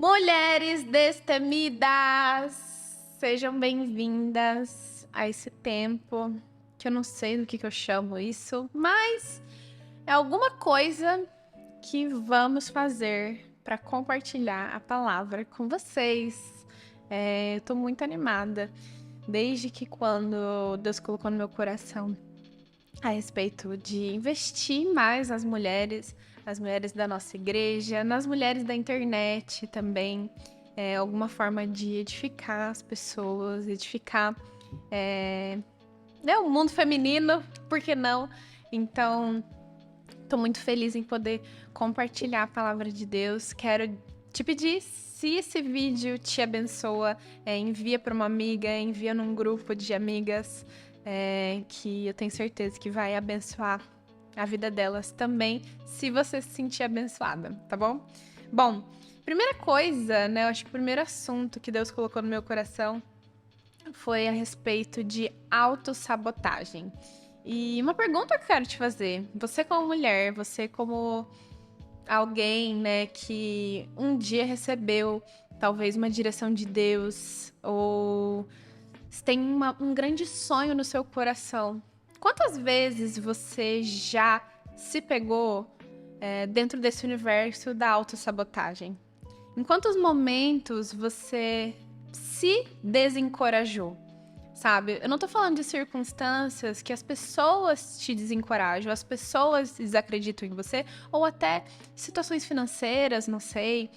Mulheres destemidas, sejam bem-vindas a esse tempo, que eu não sei do que eu chamo isso, mas é alguma coisa que vamos fazer para compartilhar a palavra com vocês. Eu tô muito animada, desde que quando Deus colocou no meu coração a respeito de investir mais nas mulheres, as mulheres da nossa igreja, nas mulheres da internet também, alguma forma de edificar as pessoas, edificar o mundo feminino, por que não? Então, tô muito feliz em poder compartilhar a palavra de Deus. Quero te pedir, se esse vídeo te abençoa, envia para uma amiga, envia num grupo de amigas, que eu tenho certeza que vai abençoar a vida delas também, se você se sentir abençoada, tá bom? Bom, primeira coisa, né, eu acho que o primeiro assunto que Deus colocou no meu coração foi a respeito de autossabotagem. E uma pergunta que eu quero te fazer, você como mulher, você como alguém, né, que um dia recebeu talvez uma direção de Deus, ou se tem um grande sonho no seu coração, quantas vezes você já se pegou dentro desse universo da autossabotagem? Em quantos momentos você se desencorajou? Sabe? Eu não tô falando de circunstâncias que as pessoas te desencorajam, as pessoas desacreditam em você, ou até situações financeiras, não sei,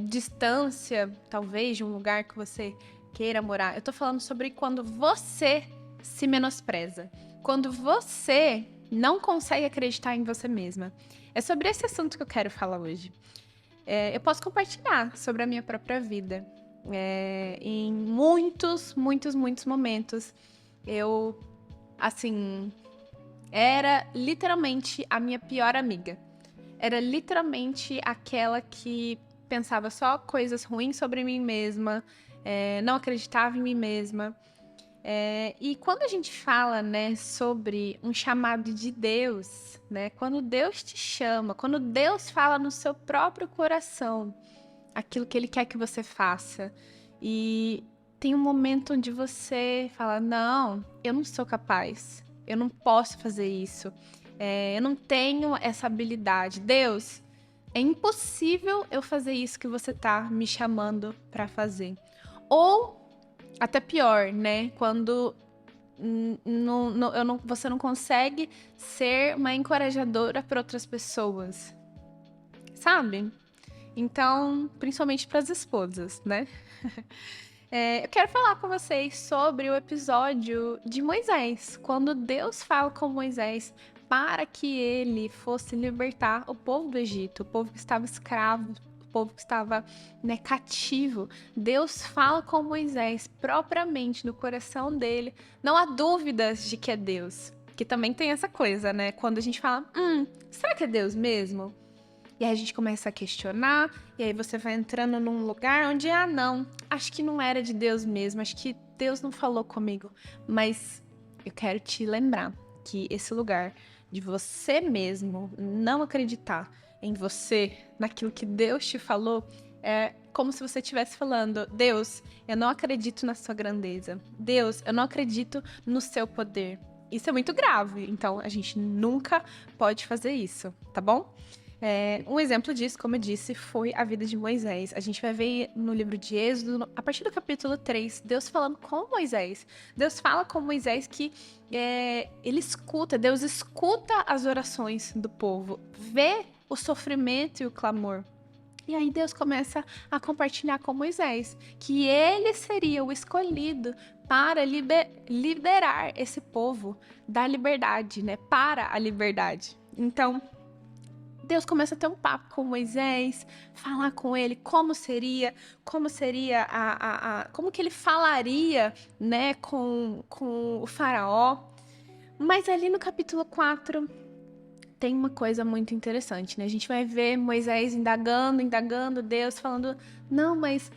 distância, talvez, de um lugar que você queira morar. Eu tô falando sobre quando você se menospreza, quando você não consegue acreditar em você mesma. É sobre esse assunto que eu quero falar hoje. Eu posso compartilhar sobre a minha própria vida. Em muitos momentos, eu, assim, era literalmente a minha pior amiga. Era literalmente aquela que pensava só coisas ruins sobre mim mesma, não acreditava em mim mesma. E quando a gente fala, né, sobre um chamado de Deus, né, quando Deus te chama, quando Deus fala no seu próprio coração aquilo que Ele quer que você faça, e tem um momento onde você fala, não, eu não sou capaz, eu não posso fazer isso, eu não tenho essa habilidade. Deus, é impossível eu fazer isso que você tá me chamando para fazer. Ou até pior, né? Quando você não consegue ser uma encorajadora para outras pessoas, sabe? Então, principalmente para as esposas, né? Eu quero falar com vocês sobre o episódio de Moisés, quando Deus fala com Moisés para que ele fosse libertar o povo do Egito, o povo que estava escravo, o povo que estava, né, cativo. Deus fala com Moisés propriamente no coração dele. Não há dúvidas de que é Deus. Que também tem essa coisa, né? Quando a gente fala, será que é Deus mesmo? E aí a gente começa a questionar, e aí você vai entrando num lugar onde, não, acho que não era de Deus mesmo, acho que Deus não falou comigo. Mas eu quero te lembrar que esse lugar de você mesmo não acreditar em você, naquilo que Deus te falou, é como se você estivesse falando, Deus, eu não acredito na sua grandeza. Deus, eu não acredito no seu poder. Isso é muito grave, então a gente nunca pode fazer isso, tá bom? Um exemplo disso, como eu disse, foi a vida de Moisés. A gente vai ver no livro de Êxodo, a partir do capítulo 3, Deus falando com Moisés. Deus fala com Moisés que Deus escuta as orações do povo, vê o sofrimento e o clamor. E aí Deus começa a compartilhar com Moisés que ele seria o escolhido para liberar esse povo da liberdade, né? Para a liberdade. Então, Deus começa a ter um papo com Moisés, falar com ele como seria como que ele falaria, né, com o faraó. Mas ali no capítulo 4 tem uma coisa muito interessante, né? A gente vai ver Moisés indagando Deus, falando, não, mas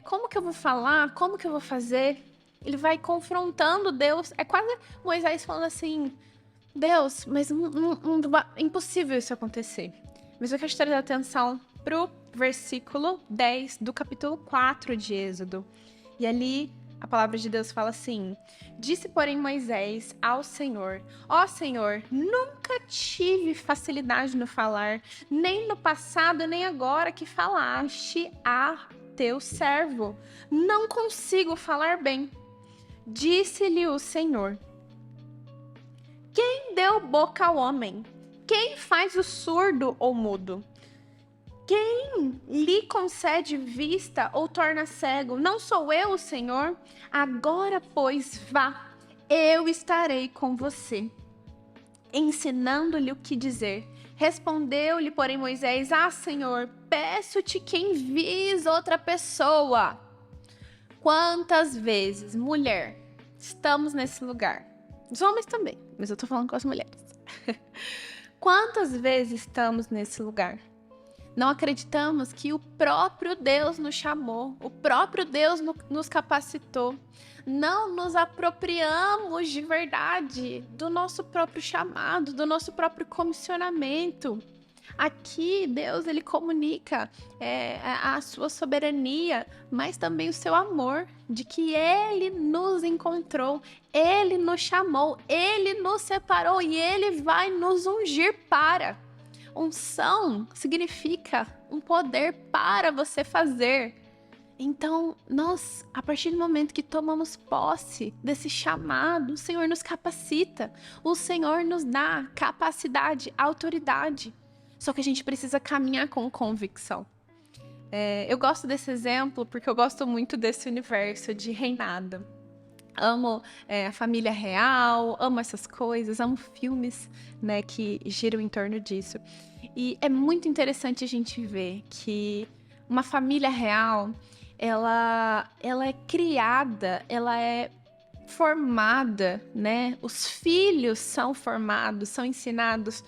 como que eu vou falar? Como que eu vou fazer? Ele vai confrontando Deus. É quase Moisés falando assim, Deus, mas é impossível isso acontecer. Mas eu quero te trazer atenção pro versículo 10 do capítulo 4 de Êxodo. E ali a palavra de Deus fala assim: disse, porém, Moisés ao Senhor: ó Senhor, nunca tive facilidade no falar, nem no passado, nem agora que falaste a teu servo. Não consigo falar bem. Disse-lhe o Senhor: quem deu boca ao homem? Quem faz o surdo ou mudo? Quem lhe concede vista ou torna cego? Não sou eu, o Senhor? Agora, pois, vá, eu estarei com você, ensinando-lhe o que dizer. Respondeu-lhe, porém, Moisés: ah, Senhor, peço-te que envies outra pessoa. Quantas vezes, mulher, estamos nesse lugar? Os homens também, mas eu tô falando com as mulheres. Quantas vezes estamos nesse lugar? Não acreditamos que o próprio Deus nos chamou, o próprio Deus nos capacitou. Não nos apropriamos de verdade do nosso próprio chamado, do nosso próprio comissionamento. Aqui, Deus, ele comunica a sua soberania, mas também o seu amor, de que ele nos encontrou, ele nos chamou, ele nos separou e ele vai nos ungir para. Unção significa um poder para você fazer. Então, nós, a partir do momento que tomamos posse desse chamado, o Senhor nos capacita, o Senhor nos dá capacidade, autoridade. Só que a gente precisa caminhar com convicção. Eu gosto desse exemplo porque eu gosto muito desse universo de reinado. Amo a família real, amo essas coisas, amo filmes, né, que giram em torno disso. E é muito interessante a gente ver que uma família real, ela é criada, ela é formada, né? Os filhos são formados, são ensinados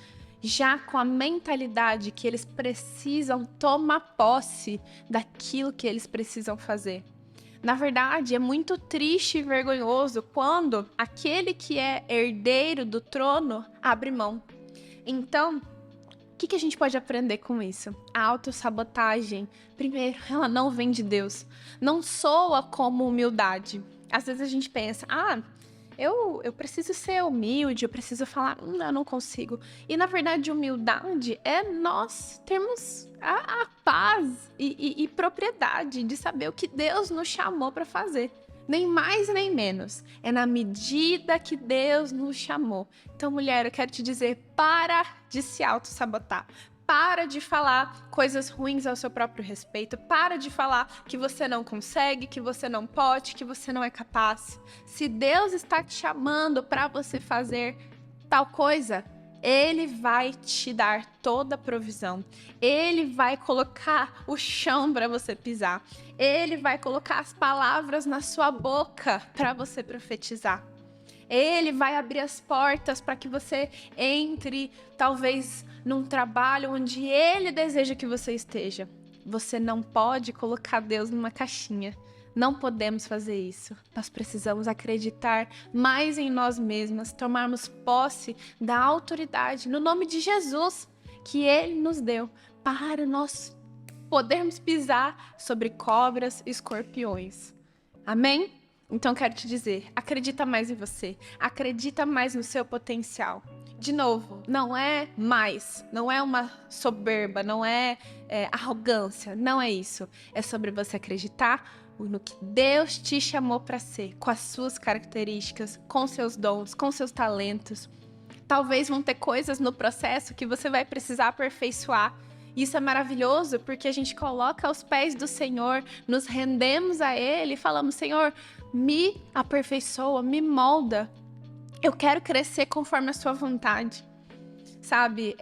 já com a mentalidade que eles precisam tomar posse daquilo que eles precisam fazer. Na verdade, é muito triste e vergonhoso quando aquele que é herdeiro do trono abre mão. Então, o que a gente pode aprender com isso? A autossabotagem, primeiro, ela não vem de Deus. Não soa como humildade. Às vezes a gente pensa, eu preciso ser humilde, eu preciso falar, eu não consigo. E, na verdade, humildade é nós termos a paz e propriedade de saber o que Deus nos chamou para fazer. Nem mais, nem menos. É na medida que Deus nos chamou. Então, mulher, eu quero te dizer, para de se auto-sabotar. Para de falar coisas ruins ao seu próprio respeito. Para de falar que você não consegue, que você não pode, que você não é capaz. Se Deus está te chamando para você fazer tal coisa, Ele vai te dar toda a provisão. Ele vai colocar o chão para você pisar. Ele vai colocar as palavras na sua boca para você profetizar. Ele vai abrir as portas para que você entre, talvez, num trabalho onde Ele deseja que você esteja. Você não pode colocar Deus numa caixinha. Não podemos fazer isso. Nós precisamos acreditar mais em nós mesmas, tomarmos posse da autoridade no nome de Jesus que Ele nos deu para nós podermos pisar sobre cobras e escorpiões. Amém? Então quero te dizer, acredita mais em você, acredita mais no seu potencial. De novo, não é mais, não é uma soberba, não é arrogância, não é isso. É sobre você acreditar no que Deus te chamou para ser, com as suas características, com seus dons, com seus talentos. Talvez vão ter coisas no processo que você vai precisar aperfeiçoar. Isso é maravilhoso porque a gente coloca aos pés do Senhor, nos rendemos a Ele e falamos, Senhor, me aperfeiçoa, me molda. Eu quero crescer conforme a sua vontade. Sabe,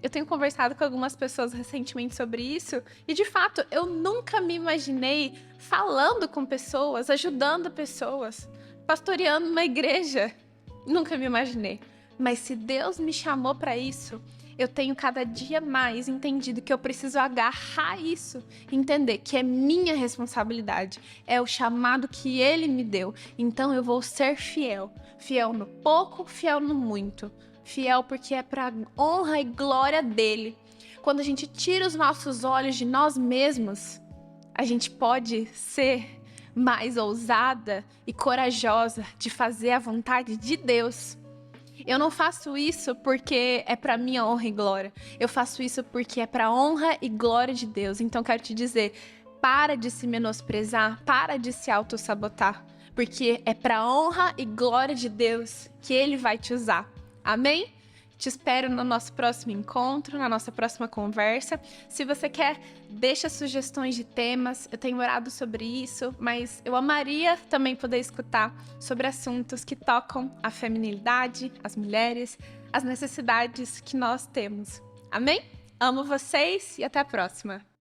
eu tenho conversado com algumas pessoas recentemente sobre isso e, de fato, eu nunca me imaginei falando com pessoas, ajudando pessoas, pastoreando uma igreja. Nunca me imaginei. Mas se Deus me chamou para isso, eu tenho cada dia mais entendido que eu preciso agarrar isso, entender que é minha responsabilidade, é o chamado que Ele me deu. Então eu vou ser fiel, fiel no pouco, fiel no muito. Fiel porque é para honra e glória dele, quando a gente tira os nossos olhos de nós mesmos, a gente pode ser mais ousada e corajosa de fazer a vontade de Deus. Eu não faço isso porque é para minha honra e glória. Eu faço isso porque é para honra e glória de Deus. Então quero te dizer, para de se menosprezar, para de se autossabotar, porque é para honra e glória de Deus que Ele vai te usar. Amém? Te espero no nosso próximo encontro, na nossa próxima conversa. Se você quer, deixa sugestões de temas. Eu tenho orado sobre isso, mas eu amaria também poder escutar sobre assuntos que tocam a feminilidade, as mulheres, as necessidades que nós temos. Amém? Amo vocês e até a próxima.